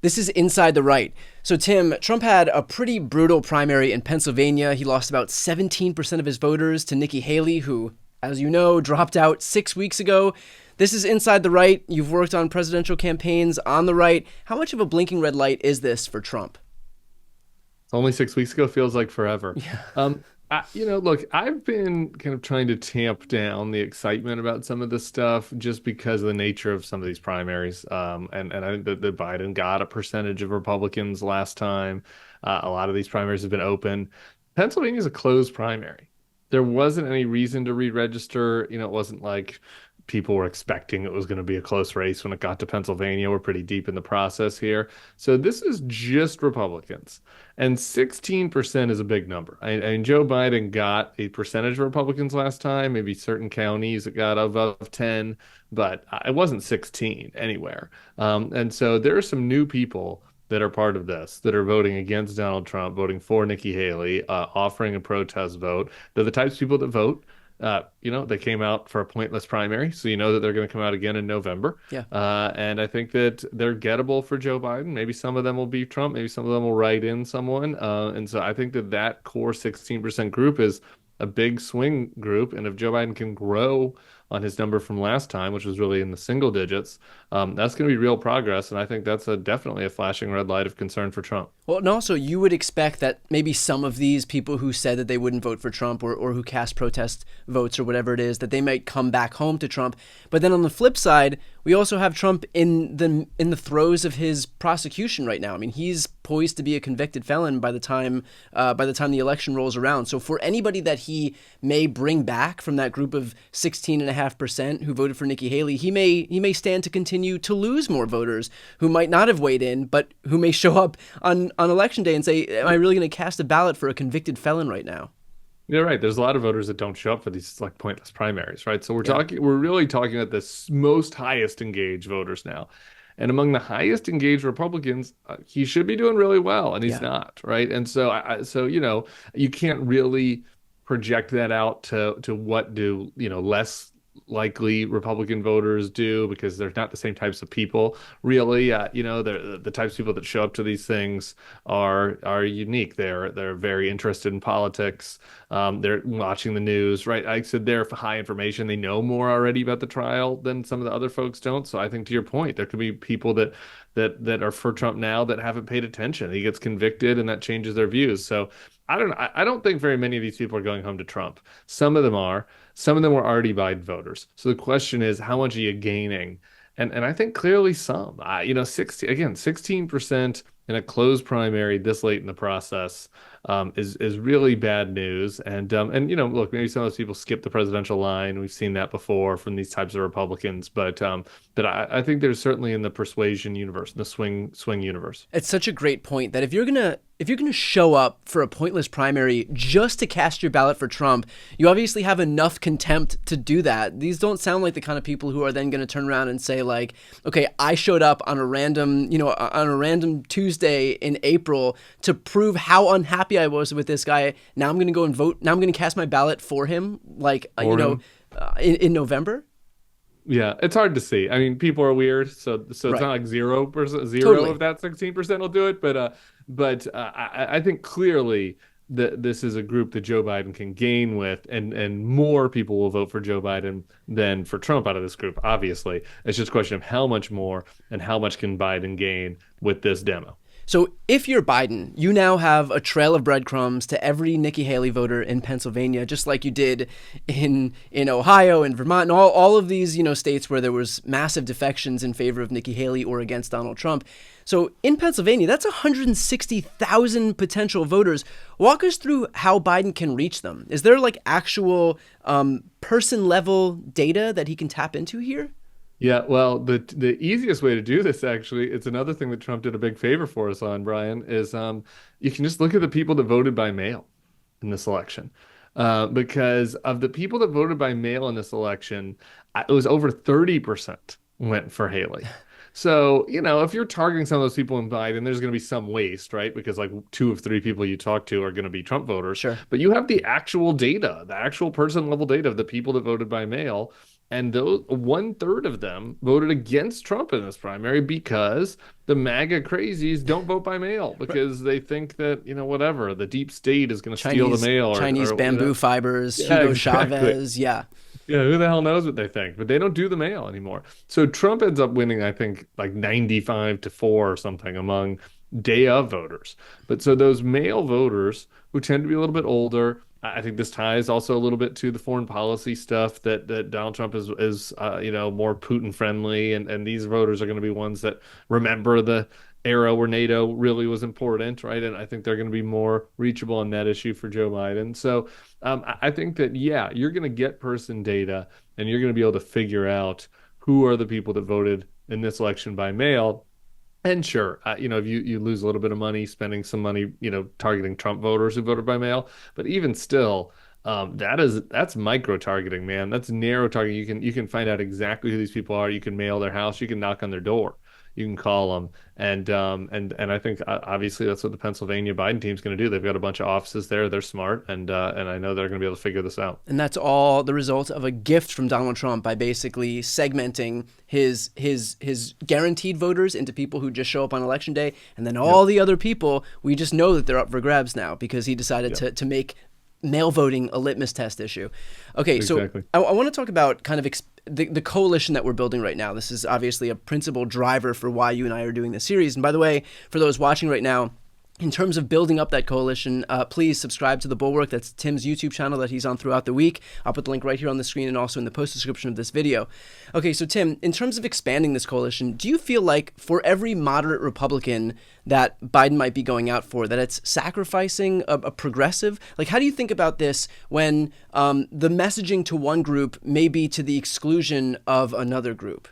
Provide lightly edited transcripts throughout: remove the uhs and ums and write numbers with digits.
This is Inside the Right. So, Tim, Trump had a pretty brutal primary in Pennsylvania. He lost about 17% of his voters to Nikki Haley, who, as you know, dropped out 6 weeks ago. This is Inside the Right. You've worked on presidential campaigns on the right. How much of a blinking red light is this for Trump? Only 6 weeks ago feels like forever. Yeah. Look, I've been kind of trying to tamp down the excitement about some of this stuff just because of the nature of some of these primaries. And I think that Biden got a percentage of Republicans last time. A lot of these primaries have been open. Pennsylvania is a closed primary. There wasn't any reason to re-register. It wasn't like people were expecting it was going to be a close race when it got to Pennsylvania. We're pretty deep in the process here. So this is just Republicans. And 16% is a big number. I Joe Biden got a percentage of Republicans last time, maybe certain counties it got above 10, but it wasn't 16 anywhere. And so there are some new people that are part of this, that are voting against Donald Trump, voting for Nikki Haley, offering a protest vote. They're the types of people that vote. They came out for a pointless primary, so you know that they're going to come out again in November. Yeah. And I think that they're gettable for Joe Biden. Maybe some of them will be Trump. Maybe some of them will write in someone. And so I think that core 16% group is a big swing group. And if Joe Biden can grow on his number from last time, which was really in the single digits, that's going to be real progress. And I think that's definitely a flashing red light of concern for Trump. Well, and also you would expect that maybe some of these people who said that they wouldn't vote for Trump or who cast protest votes or whatever it is, that they might come back home to Trump. But then on the flip side, we also have Trump in the throes of his prosecution right now. I mean, he's poised to be a convicted felon by the time the election rolls around. So for anybody that he may bring back from that group of 16.5% who voted for Nikki Haley, he may stand to continue to lose more voters who might not have weighed in, but who may show up on election day and say, am I really going to cast a ballot for a convicted felon right now? You're right. There's a lot of voters that don't show up for these like pointless primaries, right? So Yeah. we're really talking about the most highest engaged voters now. And among the highest engaged Republicans, he should be doing really well, and he's Yeah. not, right? And so, you can't really project that out to what do less likely Republican voters do because they're not the same types of people. Really, the types of people that show up to these things are unique. They're very interested in politics. They're watching the news, right? I said they're high information. They know more already about the trial than some of the other folks don't. So I think to your point, there could be people that are for Trump now that haven't paid attention. He gets convicted and that changes their views. So I don't think very many of these people are going home to Trump. Some of them are. Some of them were already Biden voters. So the question is, how much are you gaining? And I think clearly some. 16% in a closed primary this late in the process is really bad news. Look, maybe some of those people skip the presidential line. We've seen that before from these types of Republicans, but I think there's certainly in the persuasion universe, in the swing universe. It's such a great point that if you're gonna show up for a pointless primary just to cast your ballot for Trump, you obviously have enough contempt to do that. These don't sound like the kind of people who are then going to turn around and say like, okay, I showed up on a random Tuesday in April to prove how unhappy I was with this guy. Now I'm going to go and vote. Now I'm going to cast my ballot for him, like For him. in November. Yeah, it's hard to see. I mean, people are weird, so it's Right. not like 0%, zero Totally. of that 16% will do it. But I think clearly that this is a group that Joe Biden can gain with, and more people will vote for Joe Biden than for Trump out of this group. Obviously, it's just a question of how much more and how much can Biden gain with this demo. So if you're Biden, you now have a trail of breadcrumbs to every Nikki Haley voter in Pennsylvania, just like you did in Ohio and Vermont and all of these, states where there was massive defections in favor of Nikki Haley or against Donald Trump. So in Pennsylvania, that's 160,000 potential voters. Walk us through how Biden can reach them. Is there like actual person level data that he can tap into here? Yeah, well, the easiest way to do this actually, it's another thing that Trump did a big favor for us on, Brian, is you can just look at the people that voted by mail in this election. Because of the people that voted by mail in this election, it was over 30% went for Haley. So, if you're targeting some of those people in Biden, there's going to be some waste, right? Because like two of three people you talk to are going to be Trump voters. Sure. But you have the actual data, the actual person level data of the people that voted by mail. And those 1/3 of them voted against Trump in this primary because the MAGA crazies don't vote by mail Right. because they think that, whatever, the deep state is going to steal the Chinese mail Chinese or. bamboo fibers, Yeah, Hugo exactly. Chavez. Yeah. Yeah, who the hell knows what they think? But they don't do the mail anymore. So Trump ends up winning, I think, like 95-4 or something among day of voters. But so those male voters who tend to be a little bit older, I think this ties also a little bit to the foreign policy stuff that Donald Trump is more Putin friendly, and these voters are going to be ones that remember the era where NATO really was important, right? And I think they're going to be more reachable on that issue for Joe Biden. So I think that, yeah, you're going to get person data and you're going to be able to figure out who are the people that voted in this election by mail. And sure, if you lose a little bit of money spending some money, targeting Trump voters who voted by mail, but even still, that's micro targeting, man. That's narrow targeting. You can find out exactly who these people are. You can mail their house. You can knock on their door. You can call them, and I think obviously that's what the Pennsylvania Biden team's going to do. They've got a bunch of offices there. They're smart, and I know they're going to be able to figure this out. And that's all the result of a gift from Donald Trump by basically segmenting his guaranteed voters into people who just show up on election day, and then Yep. all the other people, we just know that they're up for grabs now because he decided Yep. to make mail voting a litmus test issue. Okay, so Exactly. I want to talk about kind of the coalition that we're building right now. This is obviously a principal driver for why you and I are doing this series. And by the way, for those watching right now, in terms of building up that coalition, please subscribe to The Bulwark. That's Tim's YouTube channel that he's on throughout the week. I'll put the link right here on the screen and also in the post description of this video. Okay, so Tim, in terms of expanding this coalition, do you feel like for every moderate Republican that Biden might be going out for, that it's sacrificing a progressive? Like, how do you think about this when the messaging to one group may be to the exclusion of another group?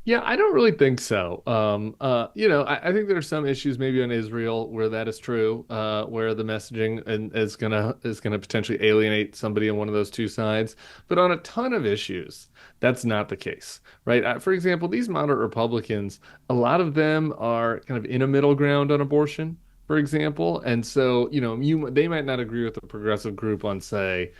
Yeah, I don't really think so. I think there are some issues maybe on Israel where that is true, where the messaging is gonna potentially alienate somebody on one of those two sides. But on a ton of issues, that's not the case, right? For example, these moderate Republicans, a lot of them are kind of in a middle ground on abortion, for example, and so they might not agree with the progressive group on, say,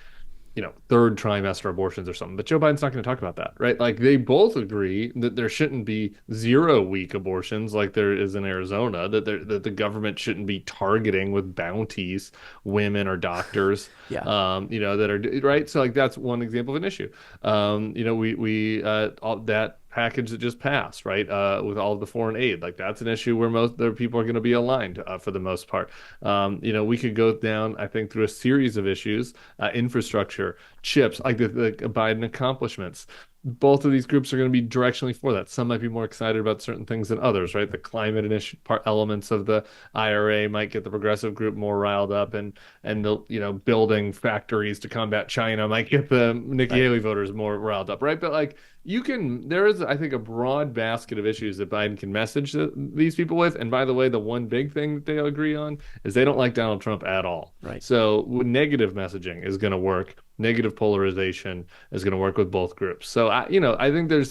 third trimester abortions or something. But Joe Biden's not going to talk about that, right? Like they both agree that there shouldn't be 0 week abortions like there is in Arizona, that the government shouldn't be targeting with bounties women or doctors, Yeah. that are right. So like that's one example of an issue. We all that package that just passed, right? With all of the foreign aid, like that's an issue where most the people are going to be aligned for the most part. We could go down, I think, through a series of issues, infrastructure, chips, like the Biden accomplishments. Both of these groups are going to be directionally for that. Some might be more excited about certain things than others, right? The climate initiative part elements of the IRA might get the progressive group more riled up, and the building factories to combat China might get the Nikki Right. Haley voters more riled up, right? But like there is, I think, a broad basket of issues that Biden can message these people with. And by the way, the one big thing that they agree on is they don't like Donald Trump at all. Right. So negative messaging is going to work. Negative polarization is going to work with both groups. So I think there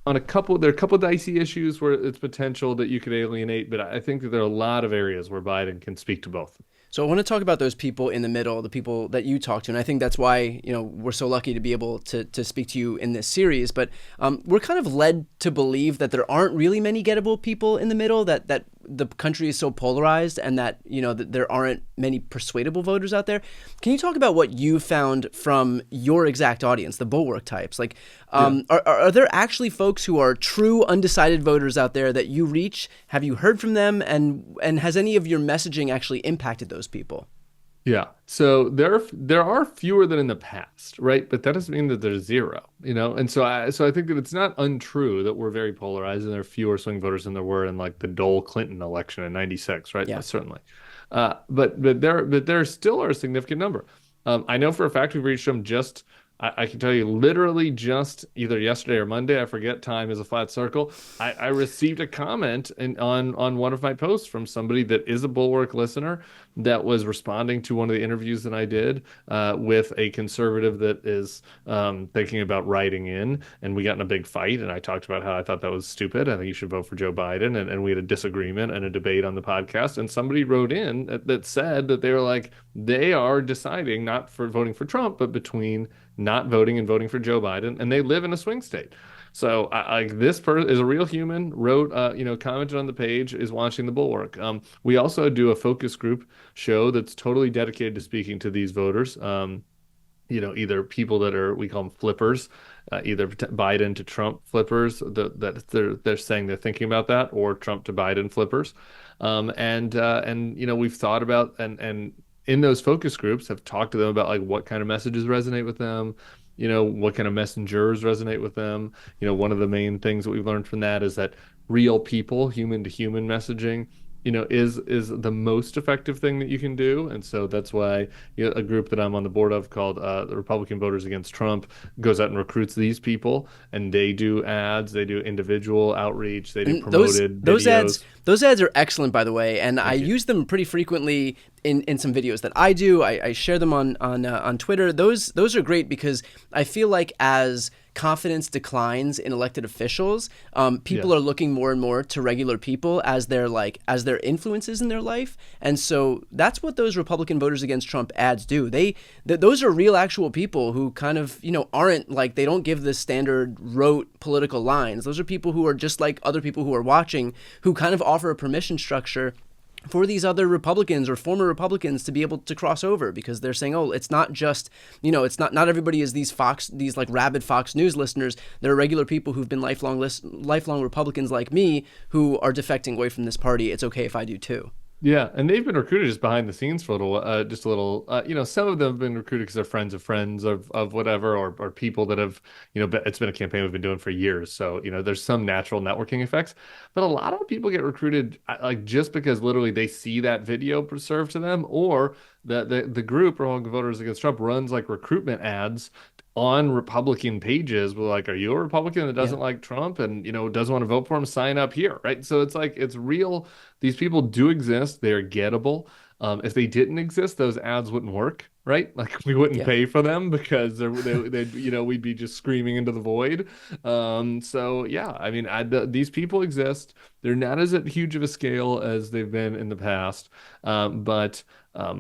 are a couple dicey issues where it's potential that you could alienate, but I think that there are a lot of areas where Biden can speak to both. So I want to talk about those people in the middle, the people that you talk to, and I think that's why we're so lucky to be able to speak to you in this series. But we're kind of led to believe that there aren't really many gettable people in the middle, that the country is so polarized, and that that there aren't many persuadable voters out there. Can you talk about what you found from your exact audience, the Bulwark types? Like, Yeah. are there actually folks who are true undecided voters out there that you reach? Have you heard from them, and has any of your messaging actually impacted those people? Yeah. So there are fewer than in the past, right? But that doesn't mean that there's zero, And so I think that it's not untrue that we're very polarized and there are fewer swing voters than there were in like the Dole Clinton election in '96, right? Yeah. Certainly. But there still are a significant number. I know for a fact we've reached them just. I can tell you literally just either yesterday or Monday, I forget, time is a flat circle. I received a comment on one of my posts from somebody that is a Bulwark listener that was responding to one of the interviews that I did with a conservative that is thinking about writing in. And we got in a big fight. And I talked about how I thought that was stupid. I think you should vote for Joe Biden. And we had a disagreement and a debate on the podcast. And somebody wrote in that said that they were like, they are deciding not for voting for Trump, but between not voting and voting for Joe Biden, and they live in a swing state. So like this person is a real human, wrote, commented on the page, is watching the Bulwark. We also do a focus group show that's totally dedicated to speaking to these voters. Either people that are, we call them flippers, either Biden to Trump flippers that they're saying they're thinking about that, or Trump to Biden flippers. We've thought about and in those focus groups have talked to them about like what kind of messages resonate with them, what kind of messengers resonate with them. One of the main things that we've learned from that is that real people, human to human messaging, is the most effective thing that you can do. And so that's why a group that I'm on the board of called the Republican Voters Against Trump goes out and recruits these people, and they do ads, they do individual outreach, they do And those promoted those ads videos. those ads are excellent, by the way, and I Thank you. use them pretty frequently in some videos that I do. I share them on Twitter. Those are great because I feel like as confidence declines in elected officials, people Yeah. are looking more and more to regular people as their influences in their life, and so that's what those Republican Voters Against Trump ads do. Those are real, actual people who kind of aren't like, they don't give the standard rote political lines. Those are people who are just like other people who are watching, who kind of offer a permission structure for these other Republicans or former Republicans to be able to cross over, because they're saying, oh, it's not just, it's not everybody is these like rabid Fox News listeners. There are regular people who've been lifelong Republicans like me who are defecting away from this party. It's okay if I do too. Yeah, and they've been recruited just behind the scenes for a little, just a little. Some of them have been recruited because they're friends of whatever, or people that have, it's been a campaign we've been doing for years. So there's some natural networking effects, but a lot of people get recruited like just because literally they see that video served to them, or the group Republican Voters Against Trump runs like recruitment ads on Republican pages with like, are you a Republican that Yeah. doesn't like Trump and doesn't want to vote for him? Sign up here, right? So it's like it's real. These people do exist. They're gettable. If they didn't exist, those ads wouldn't work, right? Like we wouldn't Yeah. pay for them because they'd we'd be just screaming into the void. So yeah, I mean, these people exist. They're not as huge of a scale as they've been in the past, but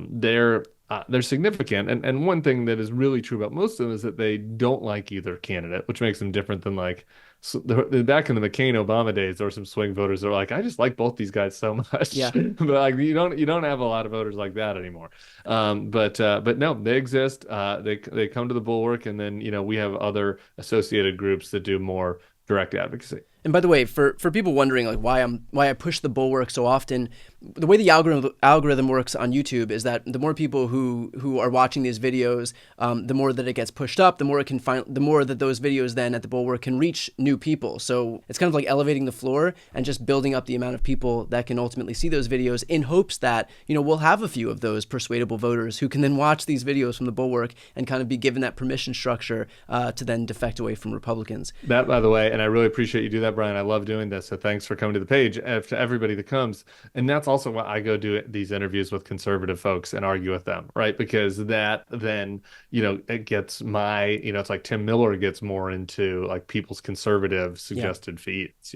they're significant. And one thing that is really true about most of them is that they don't like either candidate, which makes them different than like, so back in the McCain Obama days, there were some swing voters that were like, I just like both these guys so much. Yeah. But like you don't have a lot of voters like that anymore. But no, they exist. They come to the Bulwark, and then we have other associated groups that do more direct advocacy. And by the way, for people wondering like why I push the Bulwark so often, the way the algorithm works on YouTube is that the more people who are watching these videos, the more that it gets pushed up, the more it can find, the more that those videos then at the Bulwark can reach new people. So it's kind of like elevating the floor and just building up the amount of people that can ultimately see those videos, in hopes that we'll have a few of those persuadable voters who can then watch these videos from the Bulwark and kind of be given that permission structure to then defect away from Republicans. That, by the way, and I really appreciate you do that, Brian. I love doing this. So thanks for coming to the page. To everybody that comes. And that's also why I go do these interviews with conservative folks and argue with them, right? Because that then, it gets it's like Tim Miller gets more into like people's conservative Yeah. suggested feeds.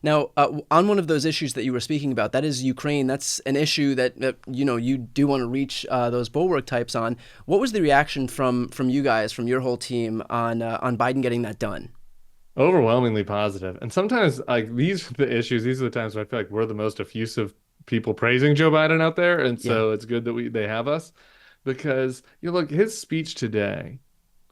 Now, on one of those issues that you were speaking about, that is Ukraine. That's an issue that you do want to reach those Bulwark types on. What was the reaction from you guys, from your whole team, on Biden getting that done? Overwhelmingly positive. And sometimes like these are the issues, these are the times where I feel like we're the most effusive people praising Joe Biden out there. And Yeah. so it's good that they have us, because look, his speech today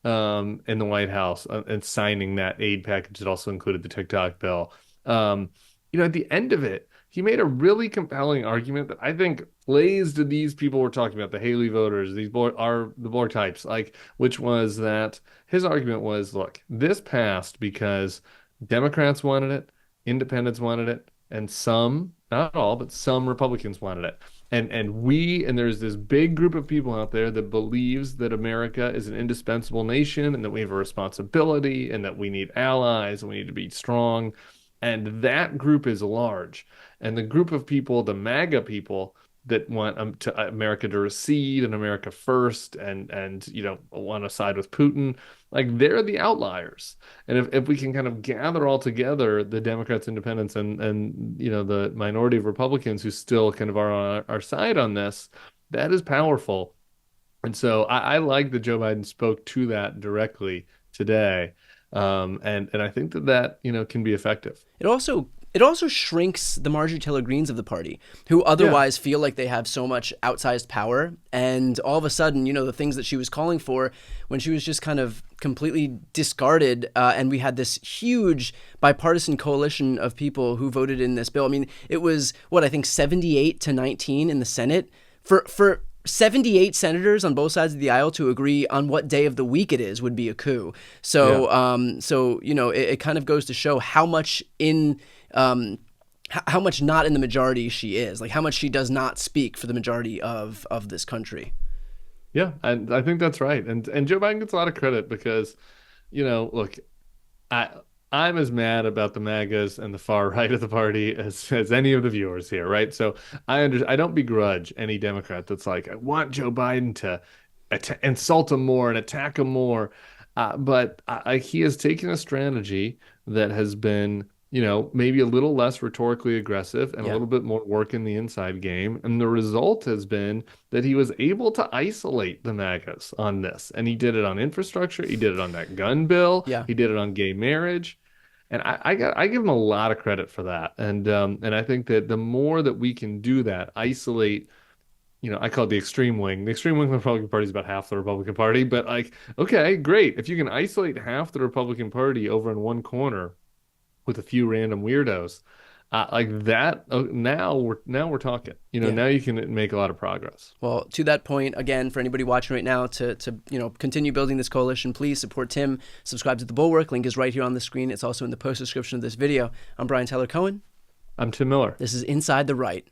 in the White House, and signing that aid package that also included the TikTok bill. Um, at the end of it, he made a really compelling argument that I think plays to these people we're talking about, the Haley voters, these are the Borg types, like, which was that his argument was, look, this passed because Democrats wanted it, independents wanted it, and some, not all, but some Republicans wanted it. And there's this big group of people out there that believes that America is an indispensable nation, and that we have a responsibility, and that we need allies, and we need to be strong. And that group is large. And the group of people, the MAGA people that want America to recede and America first, and want to side with Putin, like they're the outliers. And if we can kind of gather all together the Democrats, independents, and the minority of Republicans who still kind of are on our side on this, that is powerful. And so I like that Joe Biden spoke to that directly today. And I think that, can be effective. It also shrinks the Marjorie Taylor Greenes of the party, who Yeah. otherwise feel like they have so much outsized power. And all of a sudden, the things that she was calling for when she was just kind of completely discarded, and we had this huge bipartisan coalition of people who voted in this bill. I mean, it was what I think 78-19 in the Senate for 78 senators on both sides of the aisle to agree on what day of the week it is would be a coup. Yeah. It kind of goes to show how much how much not in the majority she is, like how much she does not speak for the majority of this country. Yeah. And I think that's right. And Joe Biden gets a lot of credit because, look, I I'm as mad about the MAGAs and the far right of the party as any of the viewers here, right? So I don't begrudge any Democrat that's like, I want Joe Biden to insult him more and attack him more. But he has taken a strategy that has been, maybe a little less rhetorically aggressive and a Yeah. little bit more work in the inside game. And the result has been that he was able to isolate the MAGAs on this. And he did it on infrastructure. He did it on that gun bill. Yeah. He did it on gay marriage. And I give him a lot of credit for that. And I think that the more that we can do that, isolate, I call it the extreme wing. The extreme wing of the Republican Party is about half the Republican Party, but like, okay, great. If you can isolate half the Republican Party over in one corner with a few random weirdos, like that, now we're talking. Yeah. Now you can make a lot of progress. Well, to that point, again, for anybody watching right now, to continue building this coalition, please support Tim. Subscribe to The Bulwark. Link is right here on the screen. It's also in the post description of this video. I'm Brian Tyler Cohen. I'm Tim Miller. This is Inside the Right.